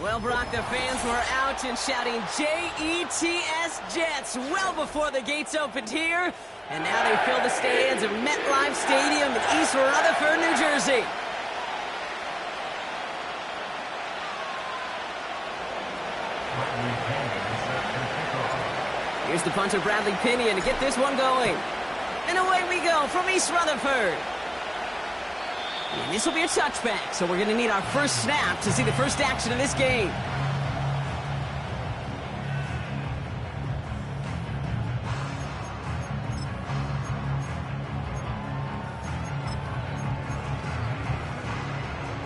Well, Brock, the fans were out and shouting J-E-T-S Jets well before the gates opened here. And now they fill the stands of MetLife Stadium in East Rutherford, New Jersey. Here's the punter, Bradley Pinion, to get this one going. And away we go from East Rutherford. And this will be a touchback, so we're going to need our first snap to see the first action of this game.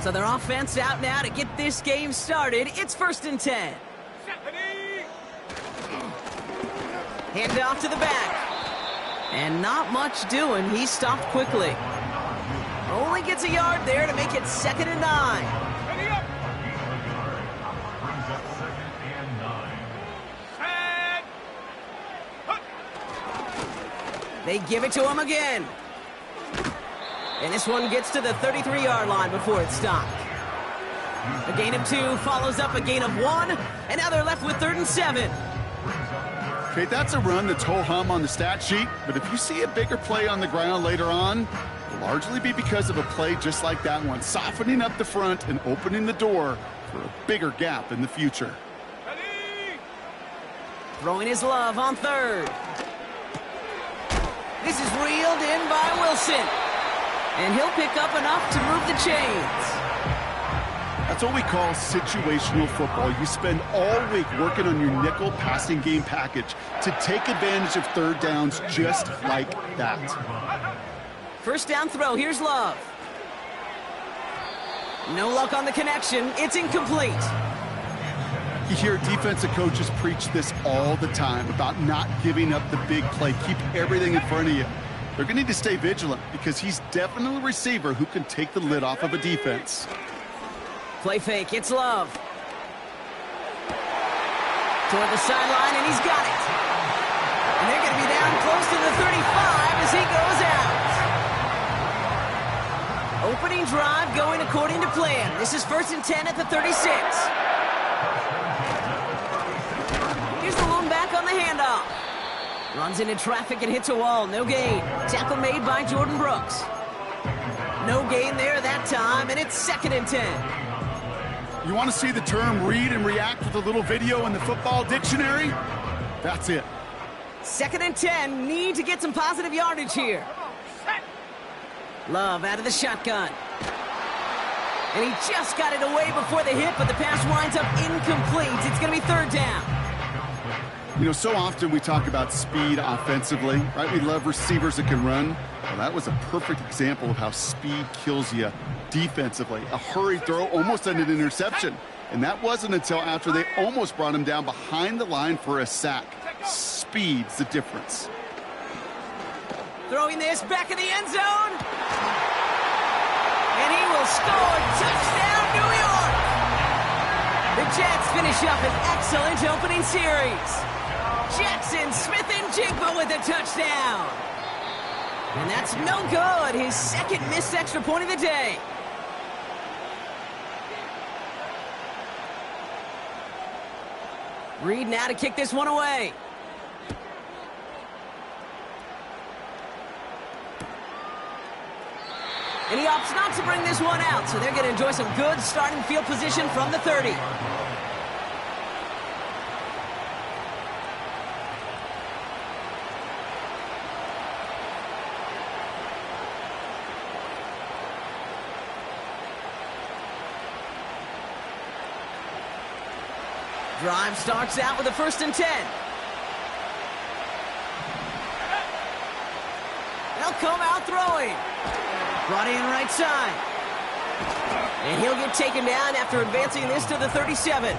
So their offense out now to get this game started. It's 1st and 10. Hand off to the back. And not much doing. He stopped quickly. Only gets a yard there to make it 2nd and 9. They give it to him again. And this one gets to the 33-yard line before it's stopped. A gain of 2 follows up a gain of 1. And now they're left with 3rd and 7. Okay, that's a run that's ho-hum on the stat sheet. But if you see a bigger play on the ground later on, it'll largely be because of a play just like that one, softening up the front and opening the door for a bigger gap in the future. Throwing his love on 3rd. This is reeled in by Wilson. And he'll pick up enough to move the chains. That's what we call situational football. You spend all week working on your nickel passing game package to take advantage of 3rd downs just like that. First down throw, here's Love. No luck on the connection, it's incomplete. You hear defensive coaches preach this all the time about not giving up the big play. Keep everything in front of you. They're going to need to stay vigilant because he's definitely a receiver who can take the lid off of a defense. Play fake, it's Love. Toward the sideline, and he's got it. And they're going to be down close to the 35 as he goes out. Opening drive going according to plan. This is 1st and 10 at the 36. Here's the lone back on the handoff. Runs into traffic and hits a wall. No gain. Tackle made by Jordan Brooks. No gain there that time, and it's 2nd and 10. You want to see the term read and react with a little video in the football dictionary? That's it. 2nd and 10. Need to get some positive yardage here. Love out of the shotgun. And he just got it away before the hit, but the pass winds up incomplete. It's going to be 3rd down. You know, so often we talk about speed offensively, right? We love receivers that can run. Well, that was a perfect example of how speed kills you defensively. A hurried throw almost ended an interception. And that wasn't until after they almost brought him down behind the line for a sack. Speed's the difference. Throwing this back in the end zone. And he will score. Touchdown, New York. The Jets finish up an excellent opening series. Jackson Smith-Njigba with a touchdown. And that's no good. His 2nd missed extra point of the day. Reed now to kick this one away. And he opts not to bring this one out, so they're going to enjoy some good starting field position from the 30. Drive starts out with a 1st and 10. They'll come out throwing. Brought in right side. And he'll get taken down after advancing this to the 37.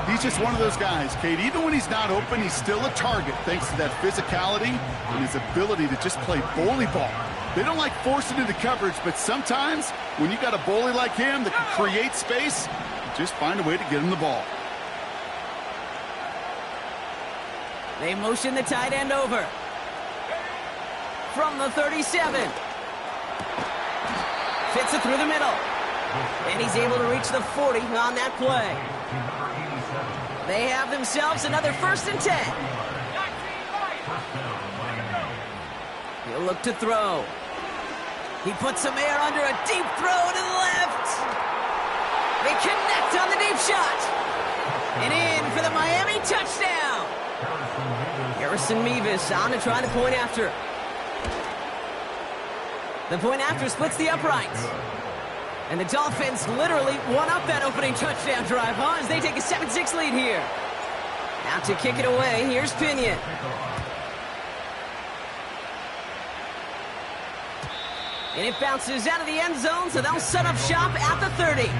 He's just one of those guys, Kate. Even when he's not open, he's still a target thanks to that physicality and his ability to just play bully ball. They don't like forcing into coverage, but sometimes when you got a bully like him that can create space, just find a way to get him the ball. They motion the tight end over. From the 37. Fits it through the middle. And he's able to reach the 40 on that play. They have themselves another 1st and 10. He'll look to throw. He puts some air under a deep throw to the left. They connect on the deep shot. And in for the Miami touchdown. Harrison Mevis on to try the point after. The point after splits the uprights. And the Dolphins literally won up that opening touchdown drive, as they take a 7-6 lead here. Now to kick it away, here's Pinion. And it bounces out of the end zone, so they'll set up shop at the 30.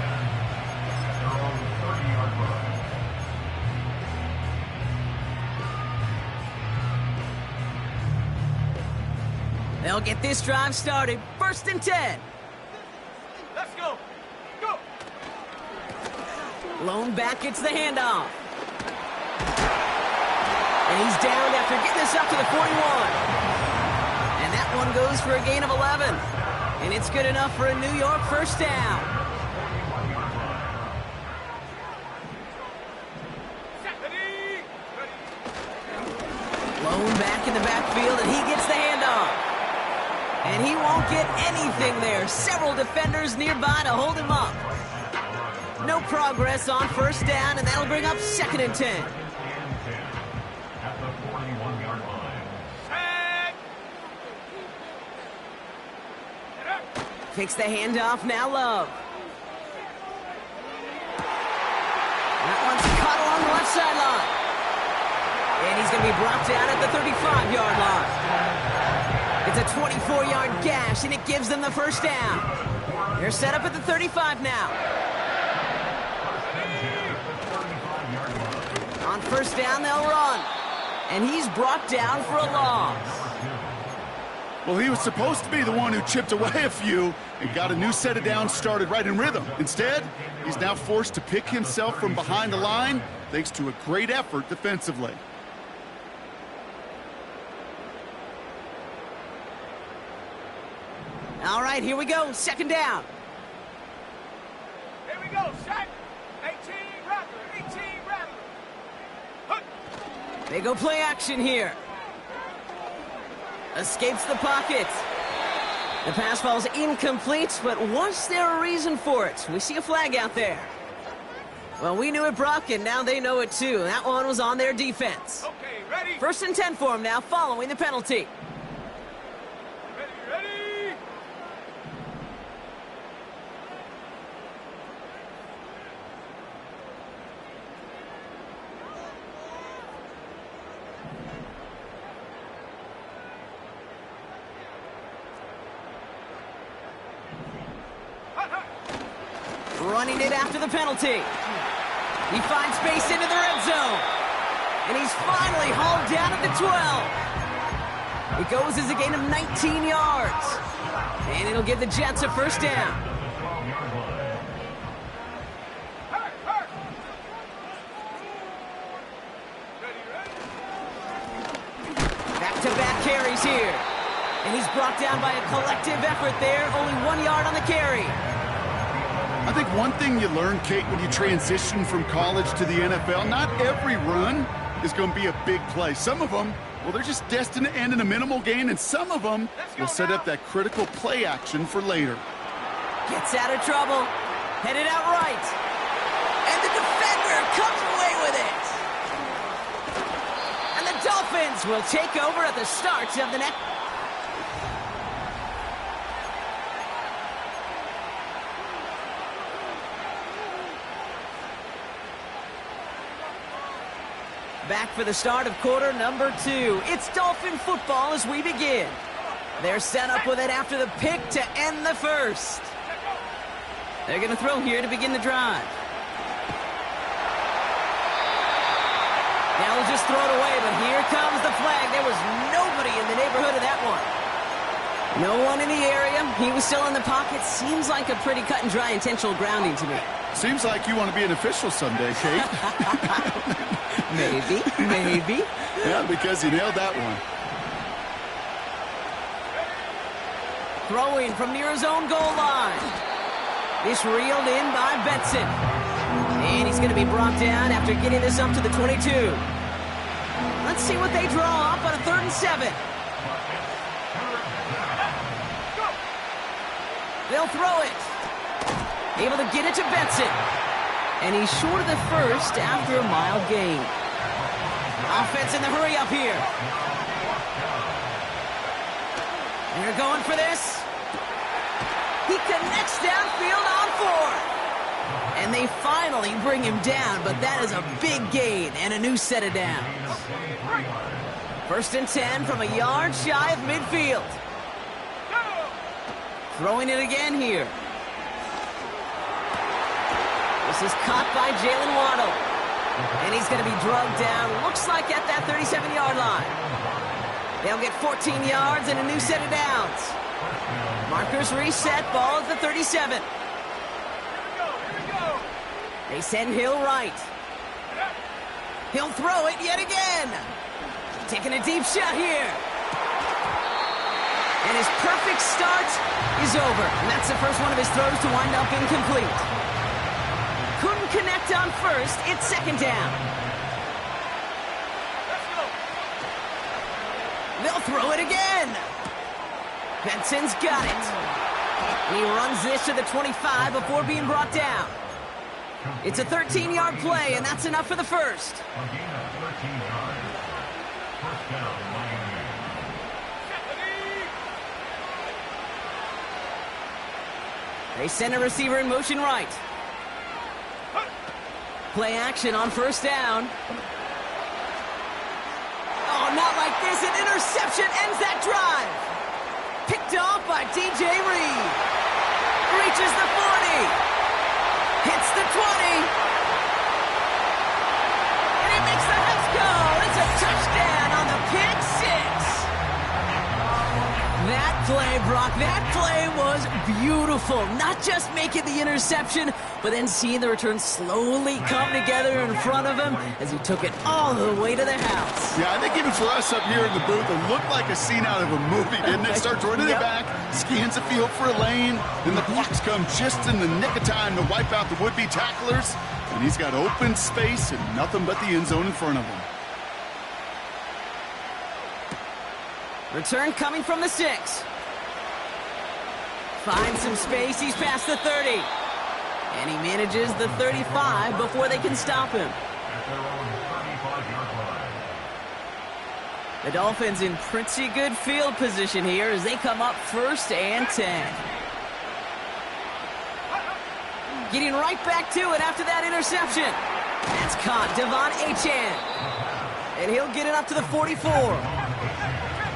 They'll get this drive started. 1st and 10. Let's go. Go. Lone back gets the handoff. And he's down after getting this up to the 41. And that one goes for a gain of 11. And it's good enough for a New York 1st down. Lone back in the backfield, and he gets the handoff. And he won't get anything there. Several defenders nearby to hold him up. No progress on 1st down, and that'll bring up 2nd and 10. Takes the handoff, now Love. That one's caught along the left sideline. And he's going to be brought down at the 35-yard line. It's a 24-yard gash, and it gives them the 1st down. They're set up at the 35 now. On 1st down, they'll run. And he's brought down for a loss. Well, he was supposed to be the one who chipped away a few and got a new set of downs started right in rhythm. Instead, he's now forced to pick himself from behind the line thanks to a great effort defensively. All right, here we go. 2nd down. Here we go. Set. 18 Rattler. 18 Rattler. They go play action here. Escapes the pocket. The pass falls incomplete, but was there a reason for it? We see a flag out there. Well, we knew it, Brock, and now they know it too. That one was on their defense. Okay, ready? 1st and 10 for him now, following the penalty. Ready. Running it after the penalty. He finds space into the red zone. And he's finally hauled down at the 12. It goes as a gain of 19 yards. And it'll give the Jets a 1st down. Back-to-back carries here. And he's brought down by a collective effort there. Only 1 yard on the carry. I think one thing you learn, Kate, when you transition from college to the NFL, not every run is going to be a big play. Some of them, well, they're just destined to end in a minimal gain, and some of them will set up that critical play action for later. Gets out of trouble. Headed out right. And the defender comes away with it. And the Dolphins will take over at the start of the next. Back for the start of quarter number 2. It's Dolphin football as we begin. They're set up with it after the pick to end the 1st. They're going to throw here to begin the drive. Now they'll just throw it away, but here comes the flag. There was nobody in the neighborhood of that one. No one in the area. He was still in the pocket. Seems like a pretty cut and dry intentional grounding to me. Seems like you want to be an official someday, Kate. Maybe. Yeah, because you nailed that one. Throwing from near his own goal line. This reeled in by Benson. And he's going to be brought down after getting this up to the 22. Let's see what they draw up on a 3rd and 7. They'll throw it. Able to get it to Benson. And he's short of the first after a mild gain. Offense in the hurry up here. They're going for this. He connects downfield on 4. And they finally bring him down, but that is a big gain and a new set of downs. 1st and 10 from a yard shy of midfield. Throwing it again here. This is caught by Jalen Waddle. And he's going to be drugged down, looks like at that 37-yard line. They'll get 14 yards and a new set of downs. Markers reset, ball at the 37. They send Hill right. He'll throw it yet again. Taking a deep shot here. And his perfect start is over. And that's the first one of his throws to wind up incomplete. Couldn't connect on first. It's 2nd down. They'll throw it again. Benson's got it. And he runs this to the 25 before being brought down. It's a 13-yard play, and that's enough for the first. They send a receiver in motion right. Play action on 1st down. Oh, not like this. An interception ends that drive. Picked off by DJ Reed. Reaches the 40. Hits the 20. And he makes the house go. It's a touchdown on the pick 6. That play, Brock, that play was beautiful. Not just making the interception, but then seeing the return slowly come together in front of him as he took it all the way to the house. Yeah, I think even for us up here in the booth, it looked like a scene out of a movie, didn't it? Starts running it back, scans the field for a lane, then the blocks come just in the nick of time to wipe out the would-be tacklers, and he's got open space and nothing but the end zone in front of him. Return coming from the 6. Finds some space, he's past the 30. And he manages the 35 before they can stop him. The Dolphins in pretty good field position here as they come up 1st and 10. Getting right back to it after that interception. That's caught, Devon Achane. And he'll get it up to the 44.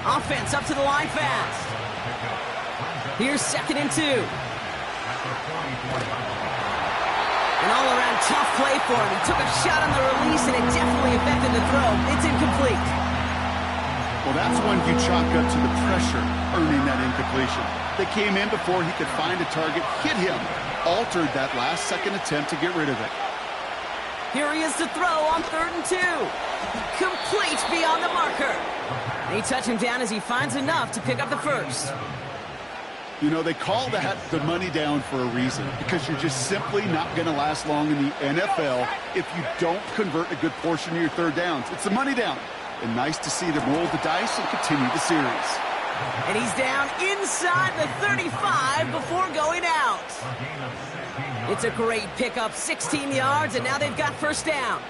Offense up to the line fast. Here's 2nd and 2. An all-around tough play for him. He took a shot on the release, and it definitely affected the throw. It's incomplete. Well, that's one you chalk up to the pressure earning that incompletion. They came in before he could find a target, hit him, altered that last-second attempt to get rid of it. Here he is to throw on 3rd and 2. Complete beyond the marker. They touch him down as he finds enough to pick up the first. You know, they call that the money down for a reason, because you're just simply not going to last long in the NFL if you don't convert a good portion of your 3rd downs. It's the money down. And nice to see them roll the dice and continue the series. And he's down inside the 35 before going out. It's a great pickup, 16 yards, and now they've got 1st down.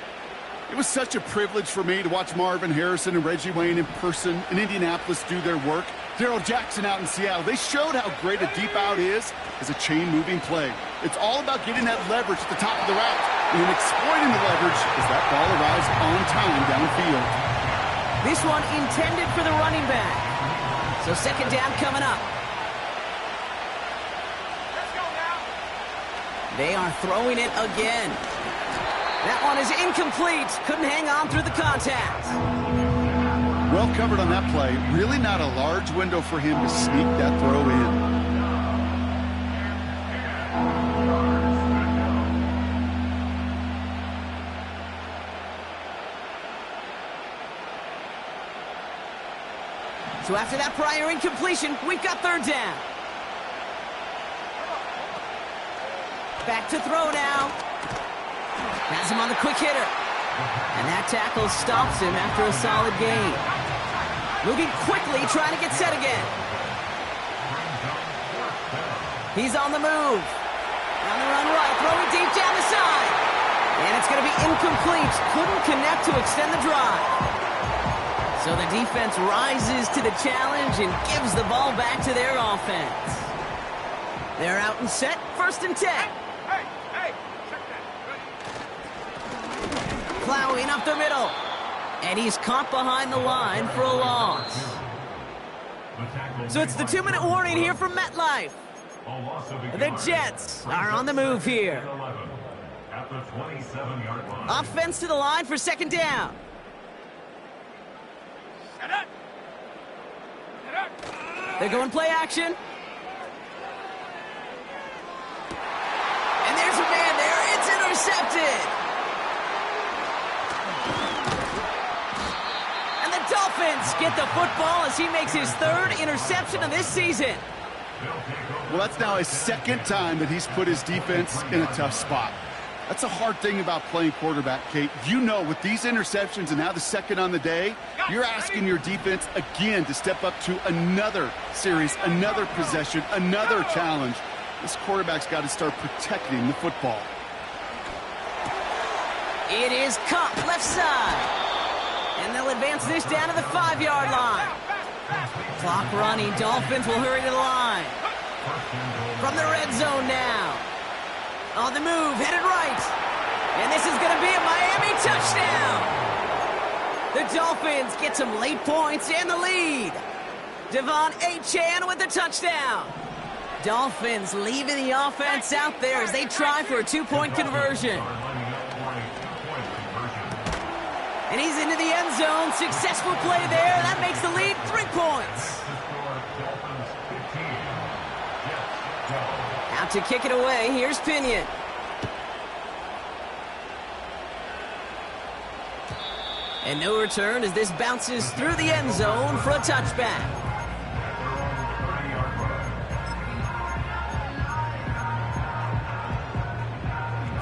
It was such a privilege for me to watch Marvin Harrison and Reggie Wayne in person in Indianapolis do their work. Darrell Jackson out in Seattle. They showed how great a deep out is as a chain-moving play. It's all about getting that leverage at the top of the route and then exploiting the leverage as that ball arrives on time downfield. This one intended for the running back. So 2nd down coming up. Let's go now. They are throwing it again. That one is incomplete. Couldn't hang on through the contact. Well covered on that play. Really not a large window for him to sneak that throw in. So after that prior incompletion, we've got 3rd down. Back to throw now. Has him on the quick hitter. And that tackle stops him after a solid gain. Moving quickly, trying to get set again. He's on the move. On the run right, throwing deep down the side. And it's going to be incomplete. Couldn't connect to extend the drive. So the defense rises to the challenge and gives the ball back to their offense. They're out and set, 1st and 10. Hey, check that. Plowing up the middle. And he's caught behind the line for a loss. So it's the 2-minute warning here from MetLife. The Jets are on the move here. Offense to the line for 2nd down. They're going play action. And there's a man there. It's intercepted. And the Dolphins get the football as he makes his 3rd interception of this season. Well, that's now his 2nd time that he's put his defense in a tough spot. That's a hard thing about playing quarterback, Kate. You know, with these interceptions and now the 2nd on the day, you're asking your defense again to step up to another series, another possession, another challenge. This quarterback's got to start protecting the football. It is caught left side. And they'll advance this down to the 5-yard line. Clock running. Dolphins will hurry to the line. From the red zone now. On the move, headed right. And this is going to be a Miami touchdown. The Dolphins get some late points and the lead. Devon Achane with the touchdown. Dolphins leaving the offense out there as they try for a 2-point conversion. And he's into the end zone. Successful play there. That makes the lead 3 points. Out to kick it away. Here's Pinion. And no return as this bounces through the end zone for a touchback.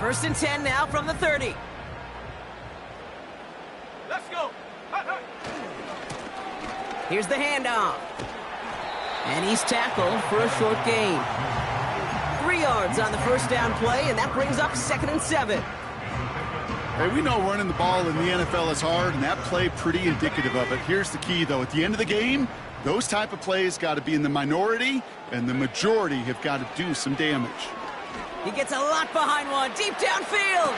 First and 10 now from the 30. Let's go. Here's the handoff. And he's tackled for a short gain. 3 yards on the 1st down play, and that brings up 2nd and 7. Hey, we know running the ball in the NFL is hard, and that play pretty indicative of it. Here's the key, though. At the end of the game, those type of plays got to be in the minority, and the majority have got to do some damage. He gets a lot behind one, deep downfield.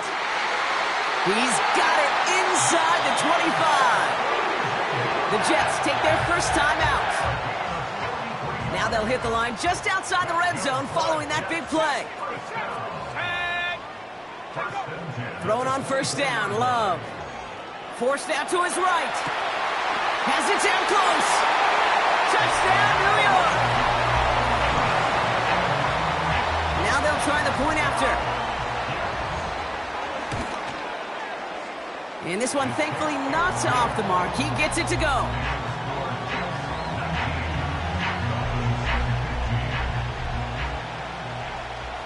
He's got it inside the 25. The Jets take their first time out. Now they'll hit the line just outside the red zone following that big play. Thrown on 1st down, Love. Forced out to his right. Has it down close. Touchdown, New York. Now they'll try the point after. And this one, thankfully, not off the mark. He gets it to go.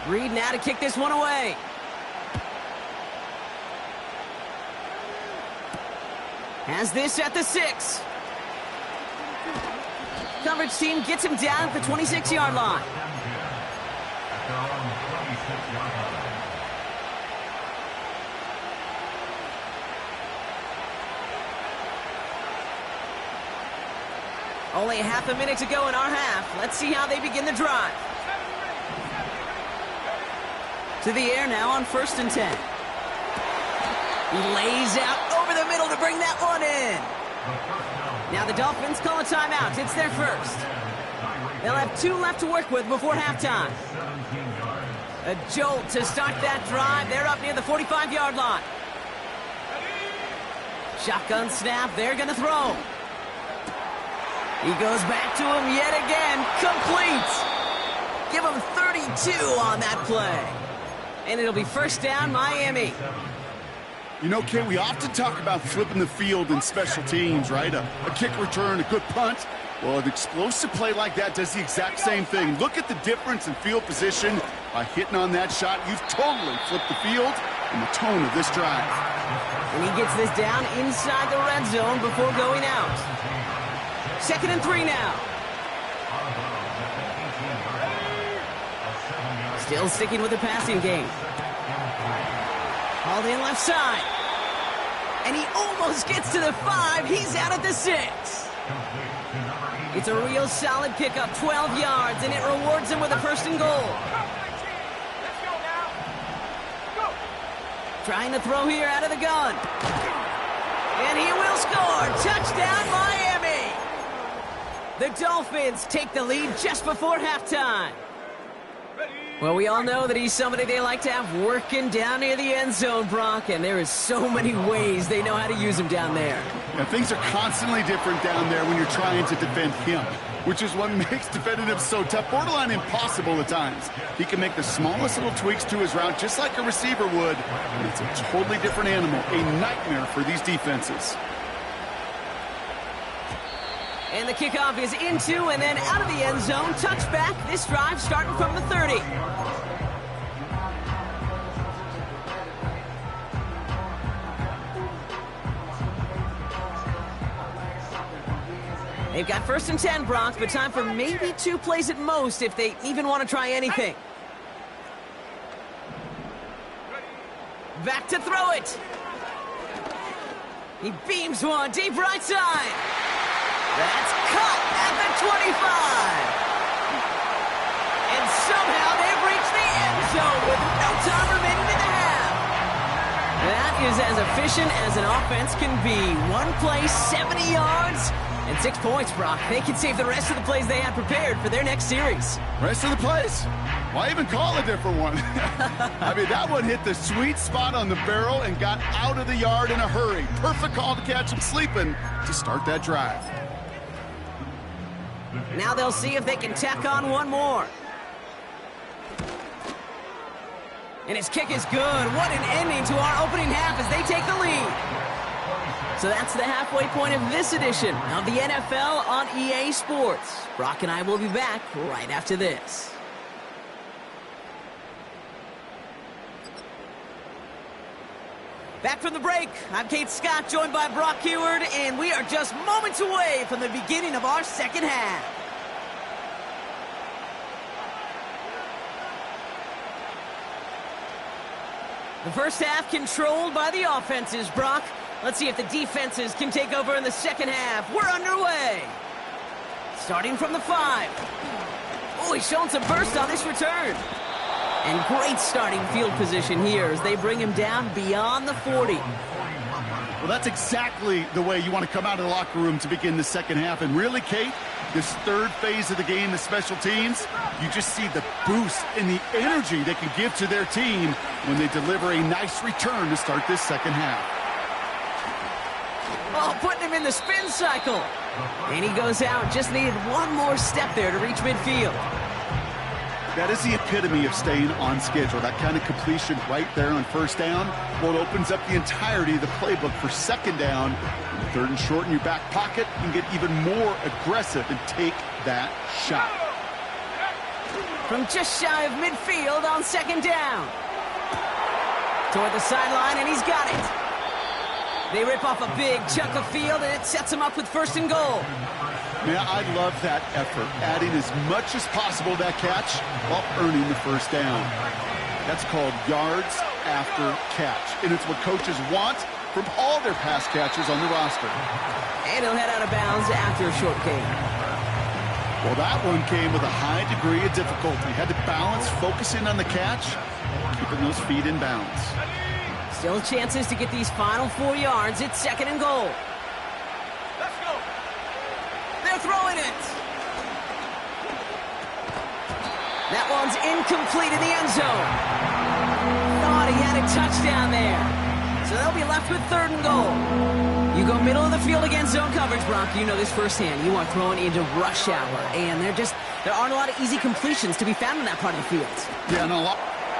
Reed now to kick this one away. Has this at the 6. Coverage team gets him down at the 26-yard line. Only half a minute to go in our half. Let's see how they begin the drive. To the air now on 1st and 10. He lays out over the middle to bring that one in. Now the Dolphins call a timeout. It's their first. They'll have 2 left to work with before halftime. A jolt to start that drive. They're up near the 45-yard line. Shotgun snap. They're going to throw. He goes back to him yet again. Complete. Give him 32 on that play. And it'll be 1st down, Miami. You know, Kay, we often talk about flipping the field in special teams, right? A kick return, a good punt. Well, an explosive play like that does the exact same thing. Look at the difference in field position. By hitting on that shot, you've totally flipped the field and the tone of this drive. And he gets this down inside the red zone before going out. 2nd and 3 now. Still sticking with the passing game. Hauled in left side. And he almost gets to the 5. He's out at the 6. It's a real solid pickup, 12 yards, and it rewards him with a 1st and goal. Let's go now. Go. Trying to throw here out of the gun. And he will score. Touchdown, Miami. The Dolphins take the lead just before halftime. Well, we all know that he's somebody they like to have working down near the end zone, Brock, and there is so many ways they know how to use him down there. Yeah, things are constantly different down there when you're trying to defend him, which is what makes defending him so tough, borderline impossible at times. He can make the smallest little tweaks to his route just like a receiver would, and it's a totally different animal, a nightmare for these defenses. And the kickoff is into and then out of the end zone. Touchback. This drive starting from the 30. They've got 1st and 10, Brock, but time for maybe 2 plays at most if they even want to try anything. Back to throw it. He beams one deep right side. That's cut at the 25. And somehow they've reached the end zone with no time remaining in the half. That is as efficient as an offense can be. 1 play, 70 yards, and 6 points, Brock. They can save the rest of the plays they had prepared for their next series. Rest of the plays? Why even call a different one? I mean, that one hit the sweet spot on the barrel and got out of the yard in a hurry. Perfect call to catch him sleeping to start that drive. Now they'll see if they can tack on 1 more. And his kick is good. What an ending to our opening half as they take the lead. So that's the halfway point of this edition of the NFL on EA Sports. Brock and I will be back right after this. Back from the break, I'm Kate Scott, joined by Brock Heward, and we are just moments away from the beginning of our second half. The first half controlled by the offenses, Brock. Let's see if the defenses can take over in the second half. We're underway. Starting from the 5. Oh, he's showing some burst on this return. And great starting field position here as they bring him down beyond the 40. Well, that's exactly the way you want to come out of the locker room to begin the second half. And really, Kate, this 3rd phase of the game, the special teams, you just see the boost and the energy they can give to their team when they deliver a nice return to start this second half. Oh, putting him in the spin cycle. And he goes out. Just needed 1 more step there to reach midfield. That is the epitome of staying on schedule. That kind of completion right there on 1st down. Well, it opens up the entirety of the playbook for 2nd down. 3rd and short in your back pocket, you can get even more aggressive and take that shot. From just shy of midfield on 2nd down. Toward the sideline, and he's got it. They rip off a big chunk of field, and it sets him up with 1st and goal. Man, I love that effort, adding as much as possible to that catch while earning the 1st down. That's called yards after catch, and it's what coaches want from all their pass catchers on the roster. And he'll head out of bounds after a short gain. Well, that one came with a high degree of difficulty. Had to balance focusing on the catch, keeping those feet in bounds. Still chances to get these final 4 yards. It's 2nd and goal. Let's go. They're throwing it. That one's incomplete in the end zone. Thought he had a touchdown there. So they'll be left with 3rd and goal. You go middle of the field against zone coverage, Brock. You know this firsthand. You are throwing into rush hour. And there aren't a lot of easy completions to be found in that part of the field. Yeah, no.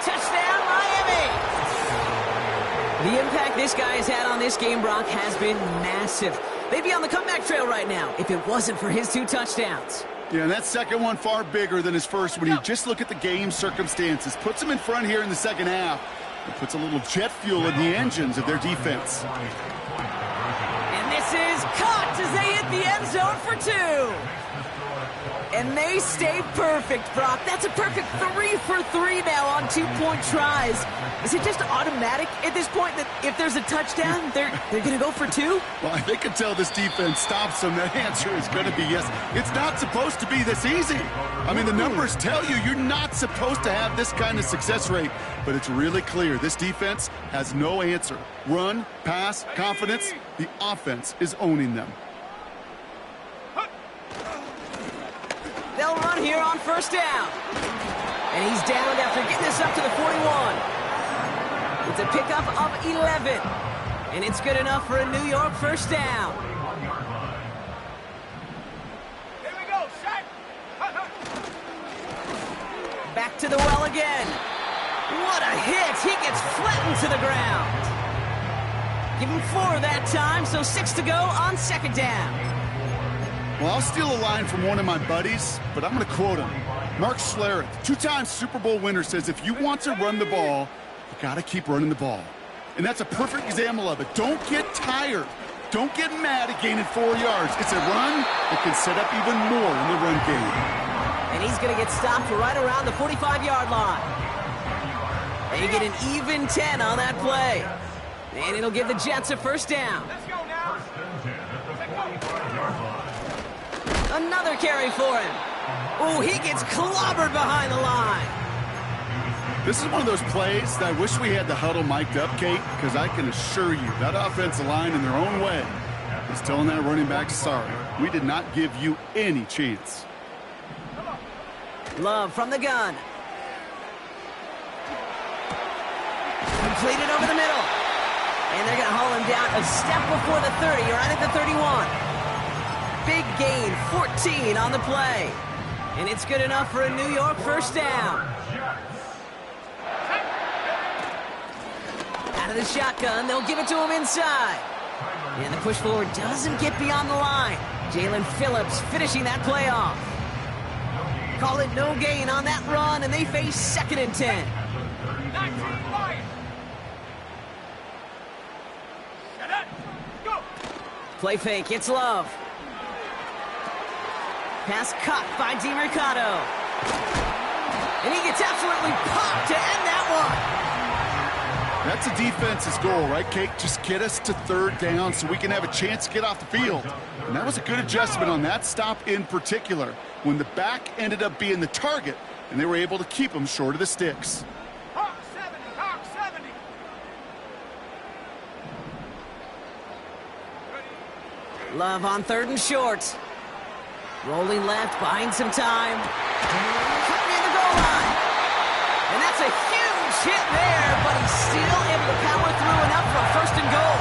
Touchdown, Miami! The impact this guy has had on this game, Brock, has been massive. They'd be on the comeback trail right now if it wasn't for his 2 touchdowns. Yeah, and that second one far bigger than his first when you just look at the game circumstances. Puts them in front here in the second half. It puts a little jet fuel in the engines of their defense. And this is caught as they hit the end zone for 2. And they stay perfect, Brock. That's a perfect 3 for 3 now on 2-point tries. Is it just automatic at this point that if there's a touchdown, they're going to go for 2? Well, I think until this defense stops them, that answer is going to be yes. It's not supposed to be this easy. I mean, the numbers tell you you're not supposed to have this kind of success rate. But it's really clear this defense has no answer. Run, pass, confidence. The offense is owning them. They'll run here on first down. And he's down after getting this up to the 41. It's a pickup of 11. And it's good enough for a New York first down. Here we go, set. Back to the well again. What a hit. He gets flattened to the ground. Give him 4 that time, so 6 to go on second down. Well, I'll steal a line from one of my buddies, but I'm going to quote him. Mark Schlereth, 2-time Super Bowl winner, says if you want to run the ball, you got to keep running the ball. And that's a perfect example of it. Don't get tired. Don't get mad at gaining 4 yards. It's a run that can set up even more in the run game. And he's going to get stopped right around the 45-yard line. They get an even 10 on that play. And it'll give the Jets a first down. Let's go now. Another carry for him. Oh, he gets clobbered behind the line. This is one of those plays that I wish we had the huddle mic'd up, Kate, because I can assure you that offensive line in their own way is telling that running back, sorry, we did not give you any chance. Love from the gun. Completed over the middle. And they're going to haul him down a step before the 30, right at the 31. Big gain, 14 on the play. And it's good enough for a New York first down. Out of the shotgun, they'll give it to him inside. And the push forward doesn't get beyond the line. Jalen Phillips finishing that play off. Call it no gain on that run, and they face 2nd and 10. 19 Lions. Set up. Go. Play fake, it's Love. Pass caught by DiMercato. And he gets absolutely popped to end that one. That's a defense's goal, right, Kate? Just get us to 3rd down so we can have a chance to get off the field. And that was a good adjustment on that stop in particular, when the back ended up being the target, and they were able to keep him short of the sticks. Hawk 70. Hawk 70. Love on 3rd and short. Rolling left, buying some time. Cutting in the goal line. And that's a huge hit there, but he's still able to power through enough for 1st and goal.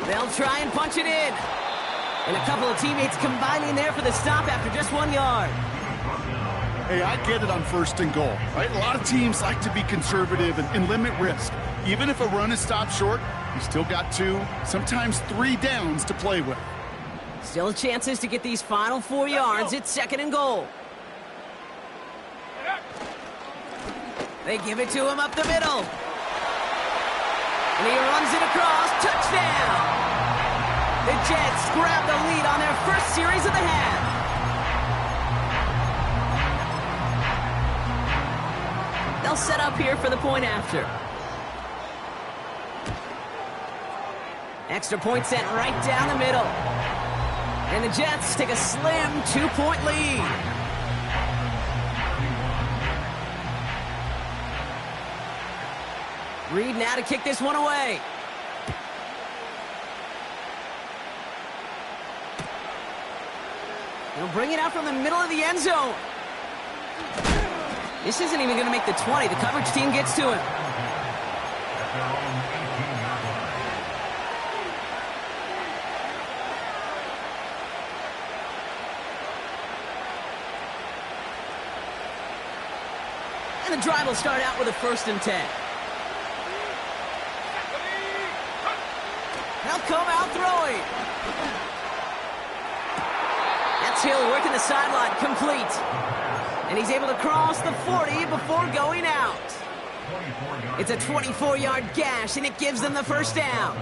They'll try and punch it in. And a couple of teammates combining there for the stop after just 1 yard. Hey, I get it on 1st and goal, right? A lot of teams like to be conservative and limit risk. Even if a run is stopped short, you still got 2, sometimes 3 downs to play with. Still chances to get these final 4 yards. It's 2nd and goal. They give it to him up the middle. And he runs it across. Touchdown! The Jets grab the lead on their first series of the half. They'll set up here for the point after. Extra point sent right down the middle. And the Jets take a slim 2-point lead. Reed now to kick this one away. He'll bring it out from the middle of the end zone. This isn't even going to make the 20. The coverage team gets to him. And the drive will start out with a 1st and 10. They'll come out throwing. That's Hill working the sideline, complete. And he's able to cross the 40 before going out. It's a 24-yard gash, and it gives them the 1st down.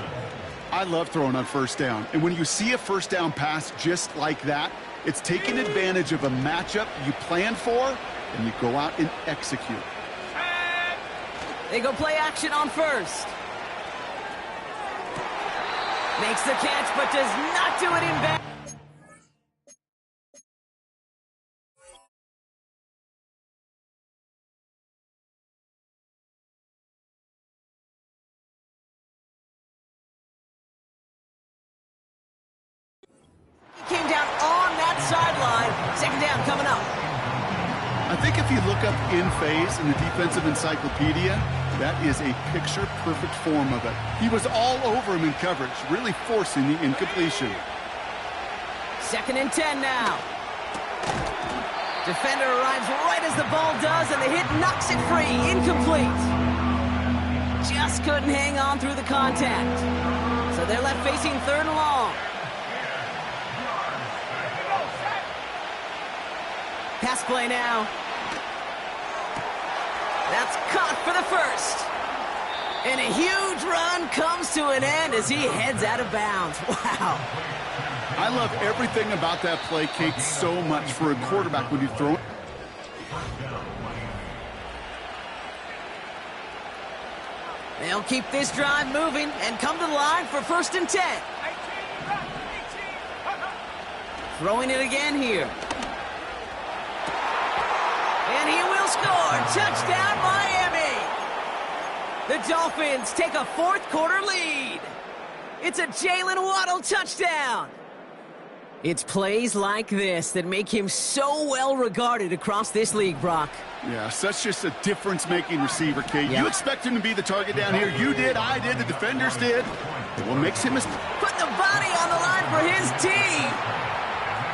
I love throwing on 1st down. And when you see a 1st down pass just like that, it's taking advantage of a matchup you planned for, and you go out and execute. They go play action on 1st. Makes the catch, but does not do it in bounds. Came down on that sideline. 2nd down coming up. I think if you look up in phase in the defensive encyclopedia, that is a picture-perfect form of it. He was all over him in coverage, really forcing the incompletion. 2nd and 10 now. Defender arrives right as the ball does, and the hit knocks it free. Incomplete. Just couldn't hang on through the contact. So they're left facing 3rd and long. Pass play now. That's caught for the 1st. And a huge run comes to an end as he heads out of bounds. Wow. I love everything about that play, Kate, so much for a quarterback when you throw it. They'll keep this drive moving and come to the line for 1st and 10. Throwing it again here. And he will score. Touchdown, Miami. The Dolphins take a 4th quarter lead. It's a Jalen Waddle touchdown. It's plays like this that make him so well regarded across this league, Brock. Yeah, such just a difference-making receiver, Kate. You expect him to be the target down here. You did, I did, the defenders did. What makes him put the body on the line for his team.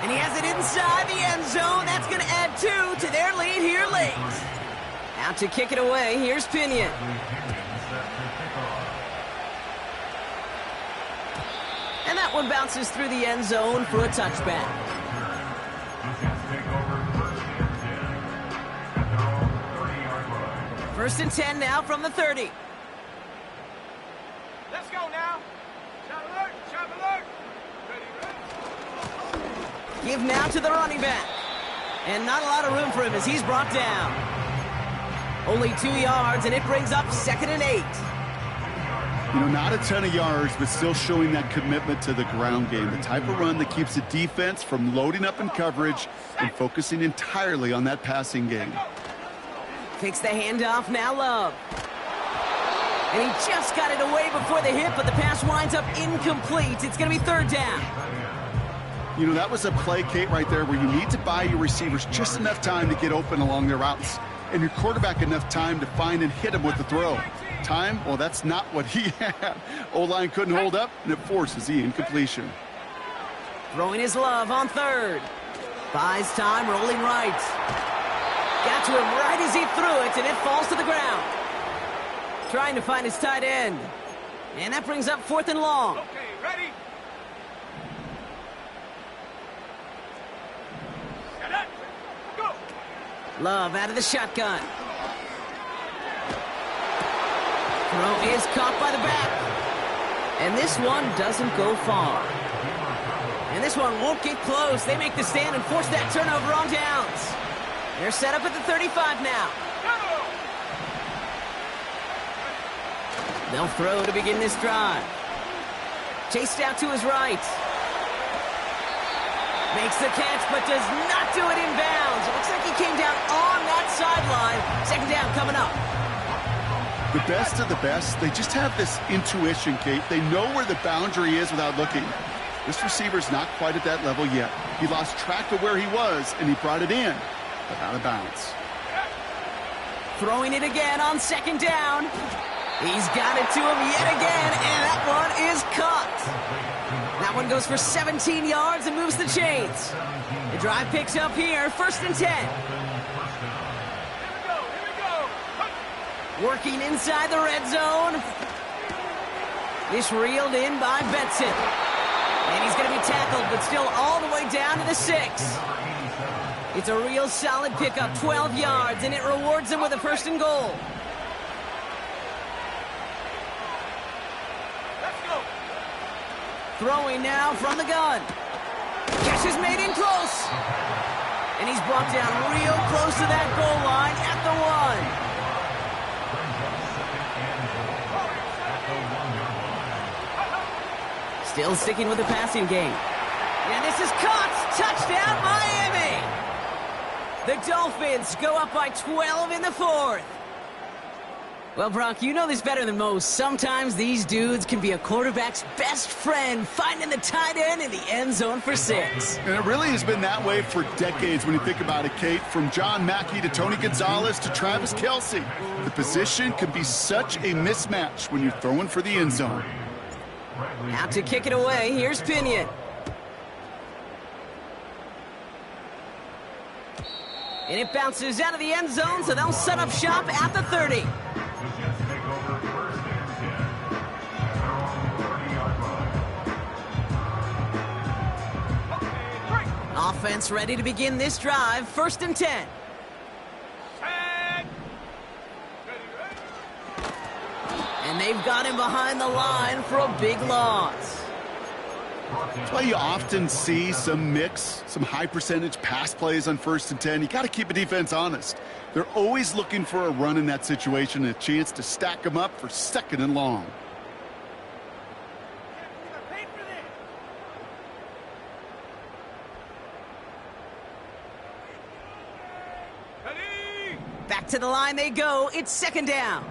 And he has it inside the end zone. That's going to add 2 to their lead here late. Out to kick it away. Here's Pinion. And that one bounces through the end zone for a touchback. First and 10 now from the 30. Let's go now. Shot alert, shot alert. Ready. Give now to the running back. And not a lot of room for him as he's brought down. Only 2 yards, and it brings up 2nd and 8. You know, not a ton of yards, but still showing that commitment to the ground game. The type of run that keeps the defense from loading up in coverage and focusing entirely on that passing game. Takes the handoff, now Love. And he just got it away before the hit, but the pass winds up incomplete. It's going to be 3rd down. You know, that was a play, Kate, right there where you need to buy your receivers just enough time to get open along their routes, and your quarterback enough time to find and hit him with the throw. Time? Well, that's not what he had. O-line couldn't hold up, and it forces the incompletion. Throwing his Love on 3rd. Buys time, rolling right. Got to him right as he threw it, and it falls to the ground. Trying to find his tight end. And that brings up 4th and long. Okay, ready. Go. Love out of the shotgun. Throw is caught by the back. And this one doesn't go far. And this one won't get close. They make the stand and force that turnover on downs. They're set up at the 35 now. They'll throw to begin this drive. Chased out to his right. Makes the catch, but does not do it in bounds. It looks like he came down on that sideline. 2nd down coming up. The best of the best, they just have this intuition, Kate. They know where the boundary is without looking. This receiver's not quite at that level yet. He lost track of where he was, and he brought it in, but out of bounds. Throwing it again on 2nd down. He's got it to him yet again, and that one is caught. That one goes for 17 yards and moves the chains. The drive picks up here, 1st and 10. Here we go, here we go. Working inside the red zone. This reeled in by Benson. And he's going to be tackled, but still all the way down to the 6. It's a real solid pickup, 12 yards, and it rewards him with a 1st and goal. Let's go. Throwing now from the gun. Catch is made in close. And he's brought down real close to that goal line at the 1. Still sticking with the passing game. And this is caught. Touchdown, Miami. The Dolphins go up by 12 in the 4th. Well, Brock, you know this better than most. Sometimes these dudes can be a quarterback's best friend, finding the tight end in the end zone for 6. And it really has been that way for decades when you think about it, Kate. From John Mackey to Tony Gonzalez to Travis Kelce. The position can be such a mismatch when you're throwing for the end zone. Out to kick it away, here's Pinion. And it bounces out of the end zone, so they'll set up shop at the 30. Offense ready to begin this drive, 1st and 10. And they've got him behind the line for a big loss. That's why you often see some mix, some high percentage pass plays on 1st and 10. You got to keep a defense honest. They're always looking for a run in that situation and a chance to stack them up for 2nd and long. Back to the line they go. It's 2nd down.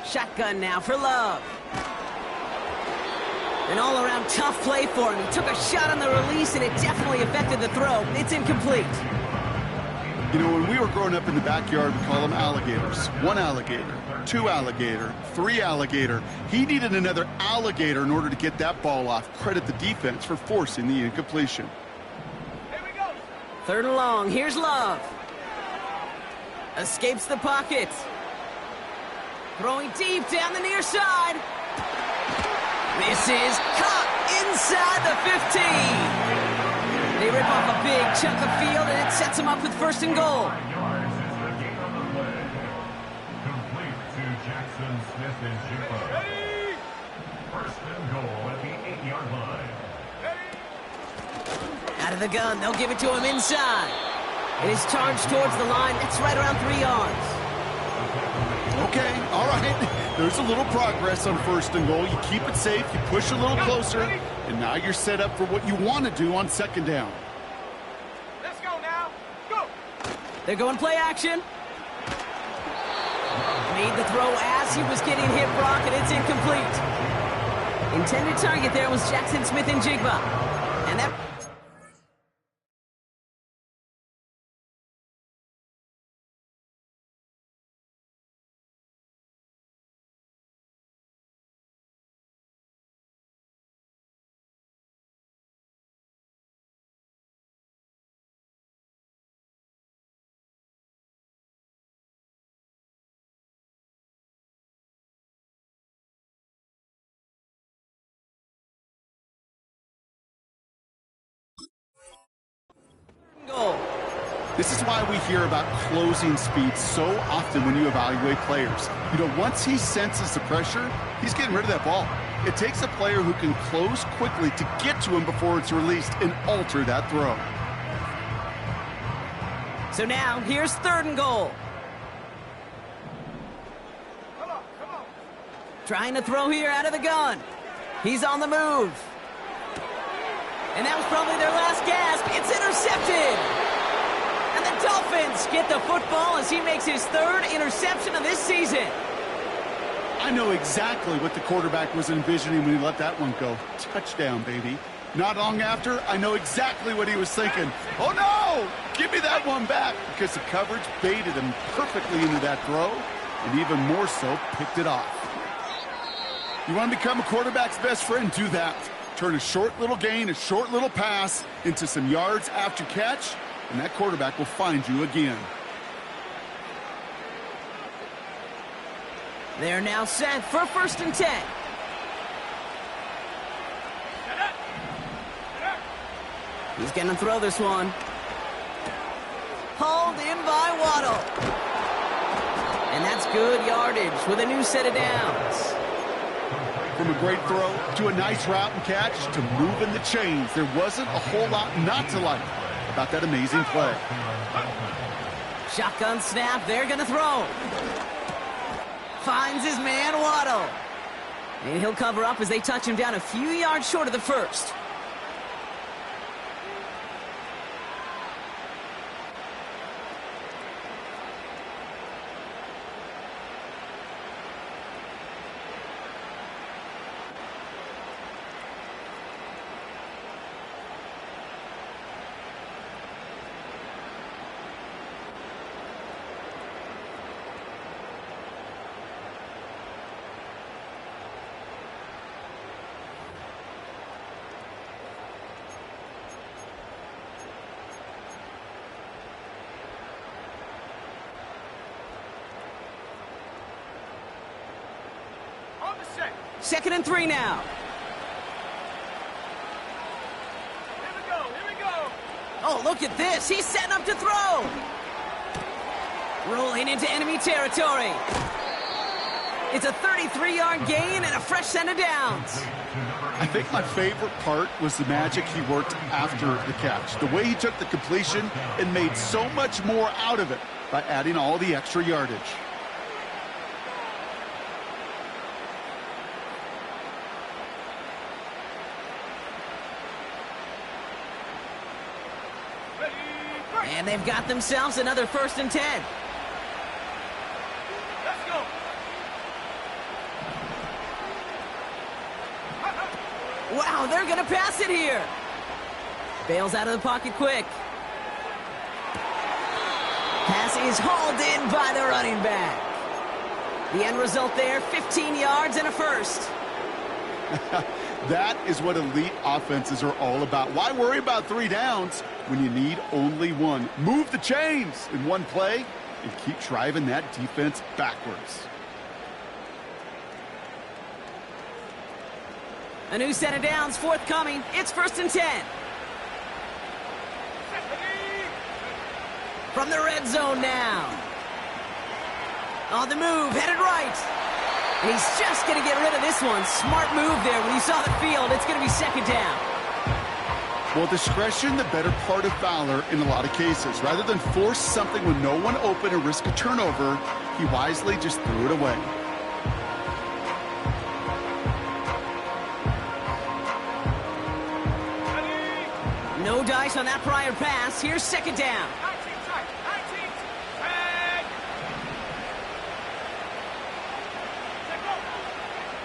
Shotgun now for Love. An all-around tough play for him. He took a shot on the release, and it definitely affected the throw. It's incomplete. You know, when we were growing up in the backyard, we call them alligators. 1 alligator, 2 alligator, 3 alligator. He needed another alligator in order to get that ball off. Credit the defense for forcing the incompletion. Here we go. 3rd and long. Here's Love. Escapes the pocket. Throwing deep down the near side. This is caught inside the 15. They rip off a big chunk of field, and it sets them up with 1st and goal. Complete to Jackson Smith and Jigba. 1st and goal at the 8-yard line. Out of the gun, they'll give it to him inside. It is charged towards the line. That's right around 3 yards. Okay, all right. There's a little progress on 1st and goal. You keep it safe, you push a little closer, and now you're set up for what you want to do on 2nd down. Let's go now. Go. They're going play action. Made the throw as he was getting hit, Brock, and it's incomplete. Intended target there was Jackson Smith and Jigba. And that... goal. This is why we hear about closing speed so often when you evaluate players. You know, once he senses the pressure, he's getting rid of that ball. It takes a player who can close quickly to get to him before it's released and alter that throw. So now, here's 3rd and goal. Come on, come on. Trying to throw here out of the gun. He's on the move. And that was probably their last gasp. It's intercepted. And the Dolphins get the football as he makes his 3rd interception of this season. I know exactly what the quarterback was envisioning when he let that one go. Touchdown, baby. Not long after, I know exactly what he was thinking. Oh, no! Give me that one back, because the coverage baited him perfectly into that throw, and even more so, picked it off. You want to become a quarterback's best friend? Do that. Turn a short little gain, a short little pass into some yards after catch, and that quarterback will find you again. They're now set for 1st and 10. He's going to throw this one. Hauled in by Waddle. And that's good yardage with a new set of downs. From a great throw to a nice route and catch to moving the chains, there wasn't a whole lot not to like about that amazing play. Shotgun snap, they're going to throw. Finds his man Waddle. And he'll cover up as they touch him down a few yards short of the first. Second and 3 now. Here we go. Oh, look at this. He's setting up to throw. Rolling into enemy territory. It's a 33-yard gain and a fresh set of downs. I think my favorite part was the magic he worked after the catch. The way he took the completion and made so much more out of it by adding all the extra yardage. And they've got themselves another 1st and 10. Let's go. Wow, they're going to pass it here. Bails out of the pocket quick. Pass is hauled in by the running back. The end result there, 15 yards and a first. That is what elite offenses are all about. Why worry about 3 downs when you need only 1? Move the chains in one play and keep driving that defense backwards. A new set of downs forthcoming. It's 1st and 10. From the red zone now. On the move, headed right. And he's just going to get rid of this one. Smart move there. When you saw the field, it's going to be 2nd down. Well, discretion, the better part of valor in a lot of cases. Rather than force something with no one open and risk a turnover, he wisely just threw it away. No dice on that prior pass. Here's 2nd down.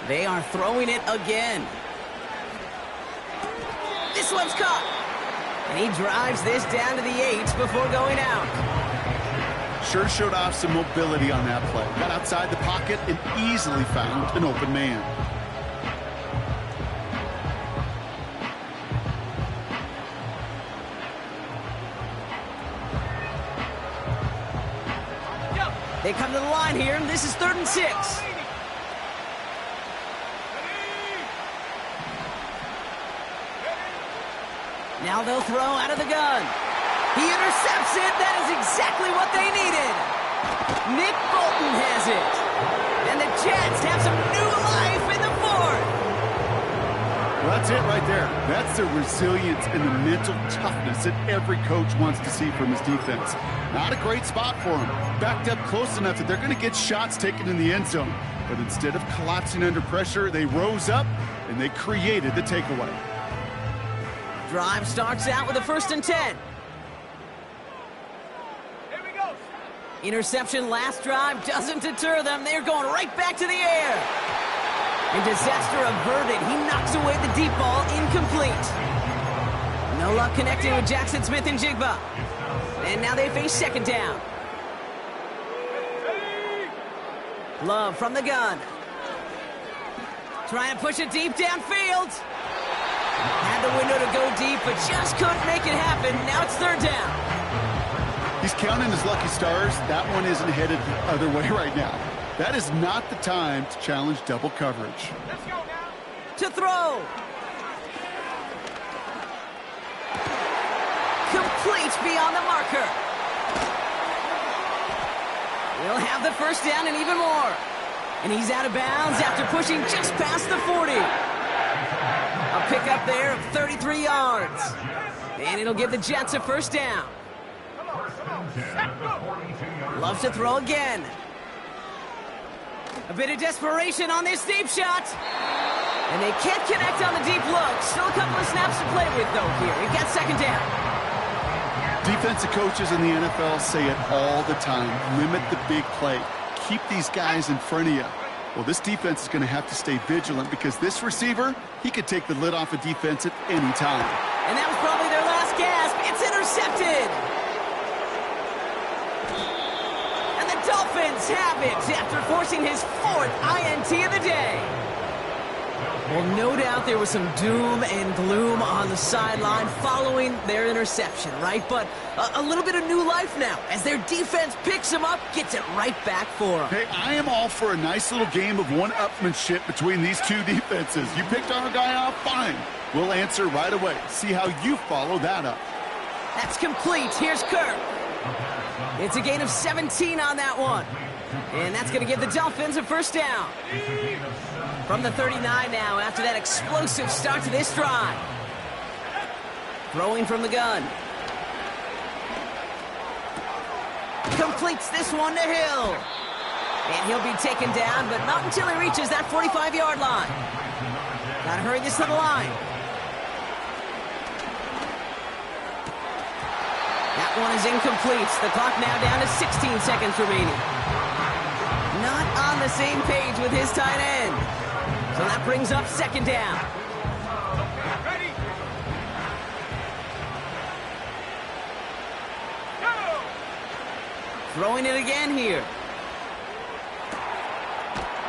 They are throwing it again. This one's caught. And he drives this down to the 8 before going out. Sure showed off some mobility on that play. Got outside the pocket and easily found an open man. They come to the line here, and this is 3rd and 6. Now they'll throw out of the gun. He intercepts it. That is exactly what they needed. Nick Bolton has it. And the Jets have some new life in the 4th. Well, that's it right there. That's the resilience and the mental toughness that every coach wants to see from his defense. Not a great spot for him. Backed up close enough that they're going to get shots taken in the end zone. But instead of collapsing under pressure, they rose up and they created the takeaway. Drive starts out with a 1st and 10. Here we go. Interception last drive doesn't deter them. They're going right back to the air. And disaster averted. He knocks away the deep ball, incomplete. No luck connecting with Jackson Smith and Jigba. And now they face 2nd down. Love from the gun. Trying to push it deep downfield. Had the window to go deep, but just couldn't make it happen. Now it's third down. He's counting his lucky stars. That one isn't headed the other way right now. That is not the time to challenge double coverage. Let's go now. To throw. Complete beyond the marker. He'll have the first down and even more. And he's out of bounds after pushing just past the 40. A pickup there of 33 yards. And it'll give the Jets a first down. Loves to throw again. A bit of desperation on this deep shot. And they can't connect on the deep look. Still a couple of snaps to play with, though, here. You've got second down. Defensive coaches in the NFL say it all the time. Limit the big play. Keep these guys in front of you. Well, this defense is going to have to stay vigilant because this receiver, he could take the lid off a defense at any time. And that was probably their last gasp. It's intercepted. And the Dolphins have it after forcing his fourth INT of the day. Well, no doubt there was some doom and gloom on the sideline following their interception, right? But a little bit of new life now as their defense picks them up, gets it right back for them. Hey, I am all for a nice little game of one-upmanship between these two defenses. You picked our guy off, fine. We'll answer right away. See how you follow that up. That's complete. Here's Kirk. It's a gain of 17 on that one. And that's going to give the Dolphins a first down. From the 39 now after that explosive start to this drive. Throwing from the gun. Completes this one to Hill. And he'll be taken down, but not until he reaches that 45-yard line. Got to hurry this to the line. That one is incomplete. The clock now down to 16 seconds remaining. Not on the same page with his tight end. So that brings up second down. Ready? Go! Throwing it again here.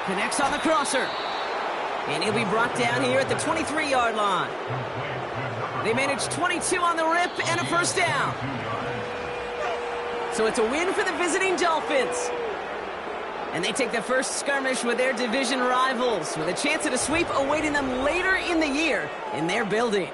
Connects on the crosser. And he'll be brought down here at the 23-yard line. They managed 22 on the rip and a first down. So it's a win for the visiting Dolphins. And they take the first skirmish with their division rivals with a chance at a sweep awaiting them later in the year in their building.